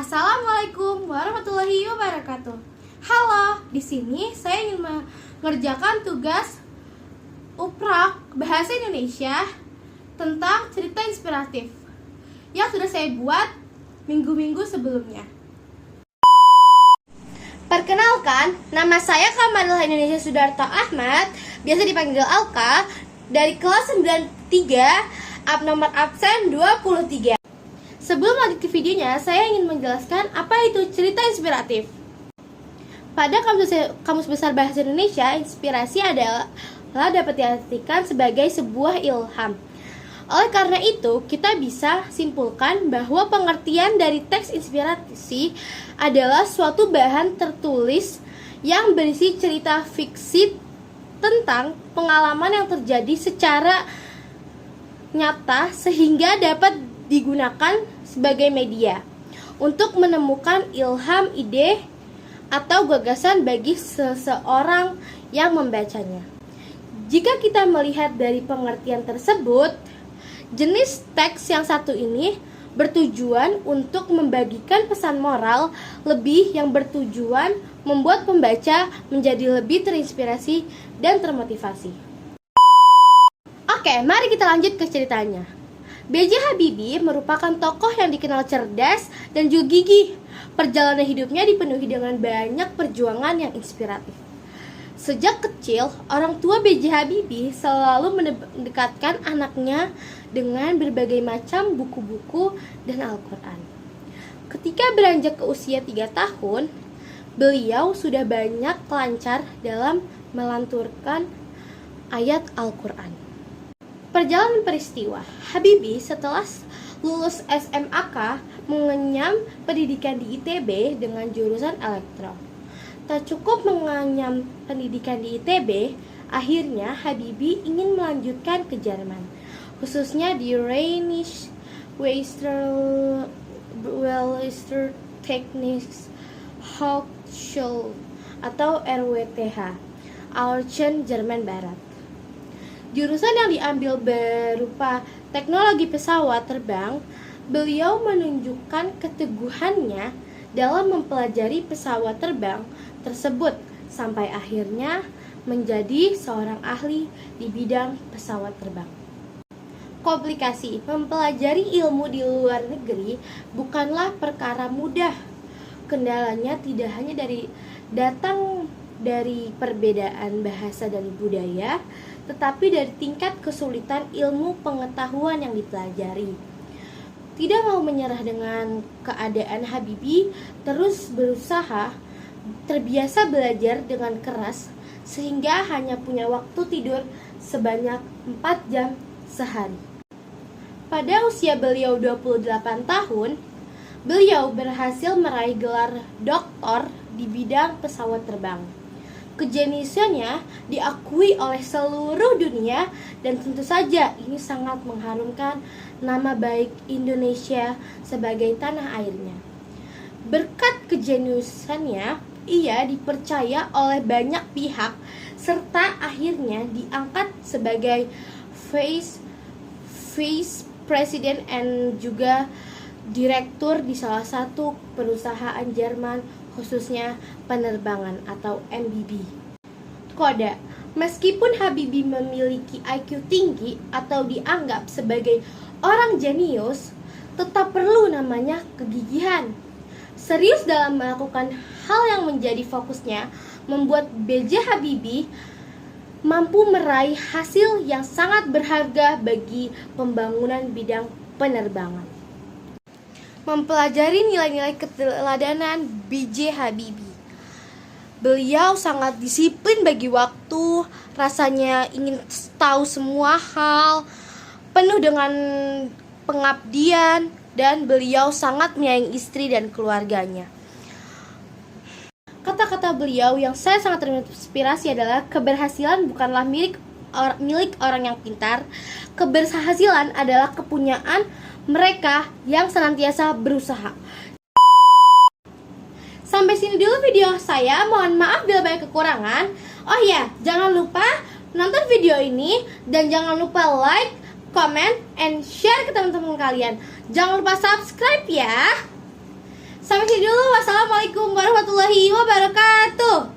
Assalamualaikum warahmatullahi wabarakatuh. Halo, di sini saya ingin mengerjakan tugas uprak bahasa Indonesia tentang cerita inspiratif yang sudah saya buat minggu-minggu sebelumnya. Perkenalkan, nama saya Kamalillah Indonesia Sudarto Ahmad, biasa dipanggil Alka, dari kelas 93, nomor absen 23. Sebelum lanjut ke videonya, saya ingin menjelaskan apa itu cerita inspiratif. Pada Kamus Besar Bahasa Indonesia, inspirasi adalah dapat diartikan sebagai sebuah ilham. Oleh karena itu, kita bisa simpulkan bahwa pengertian dari teks inspirasi adalah suatu bahan tertulis yang berisi cerita fiksi tentang pengalaman yang terjadi secara nyata sehingga dapat digunakan sebagai media untuk menemukan ilham, ide, atau gagasan bagi seseorang yang membacanya. Jika kita melihat dari pengertian tersebut, jenis teks yang satu ini bertujuan untuk membagikan pesan moral lebih yang bertujuan membuat pembaca menjadi lebih terinspirasi dan termotivasi. Oke, mari kita lanjut ke ceritanya. B.J. Habibie merupakan tokoh yang dikenal cerdas dan juga gigih. Perjalanan hidupnya dipenuhi dengan banyak perjuangan yang inspiratif. Sejak kecil, orang tua B.J. Habibie selalu mendekatkan anaknya dengan berbagai macam buku-buku dan Al-Quran. Ketika beranjak ke usia 3 tahun, beliau sudah banyak lancar dalam melanturkan ayat Al-Quran. Perjalanan peristiwa, Habibie setelah lulus SMAK mengenyam pendidikan di ITB dengan jurusan elektro. Tak cukup mengenyam pendidikan di ITB, akhirnya Habibie ingin melanjutkan ke Jerman, khususnya di Rheinische Westfälische Hochschule atau RWTH, Aachen, Jerman Barat. Jurusan yang diambil berupa teknologi pesawat terbang. Beliau menunjukkan keteguhannya dalam mempelajari pesawat terbang tersebut sampai akhirnya menjadi seorang ahli di bidang pesawat terbang. Komplikasi mempelajari ilmu di luar negeri bukanlah perkara mudah. Kendalanya tidak hanya datang dari perbedaan bahasa dan budaya, tetapi dari tingkat kesulitan ilmu pengetahuan yang dipelajari. Tidak mau menyerah dengan keadaan, Habibie terus berusaha, terbiasa belajar dengan keras, sehingga hanya punya waktu tidur sebanyak 4 jam sehari. Pada usia beliau 28 tahun, beliau berhasil meraih gelar doktor di bidang pesawat terbang. Kejeniusannya diakui oleh seluruh dunia dan tentu saja ini sangat mengharumkan nama baik Indonesia sebagai tanah airnya. Berkat kejeniusannya, ia dipercaya oleh banyak pihak serta akhirnya diangkat sebagai Vice President dan juga direktur di salah satu perusahaan Jerman, khususnya penerbangan atau MBB. Kode, meskipun Habibie memiliki IQ tinggi atau dianggap sebagai orang jenius, tetap perlu namanya kegigihan. Serius dalam melakukan hal yang menjadi fokusnya membuat B.J. Habibie mampu meraih hasil yang sangat berharga bagi pembangunan bidang penerbangan. Mempelajari nilai-nilai keteladanan B.J. Habibie. Beliau sangat disiplin bagi waktu, rasanya ingin tahu semua hal, penuh dengan pengabdian, dan beliau sangat menyayangi istri dan keluarganya. Kata-kata beliau yang saya sangat terinspirasi adalah keberhasilan bukanlah milik orang yang pintar, keberhasilan adalah kepunyaan mereka yang senantiasa berusaha. Sampai sini dulu video saya, mohon maaf bila banyak kekurangan. Oh ya, jangan lupa nonton video ini dan jangan lupa like, comment, and share ke teman-teman kalian. Jangan lupa subscribe ya. Sampai sampai sini dulu. Wassalamualaikum warahmatullahi wabarakatuh.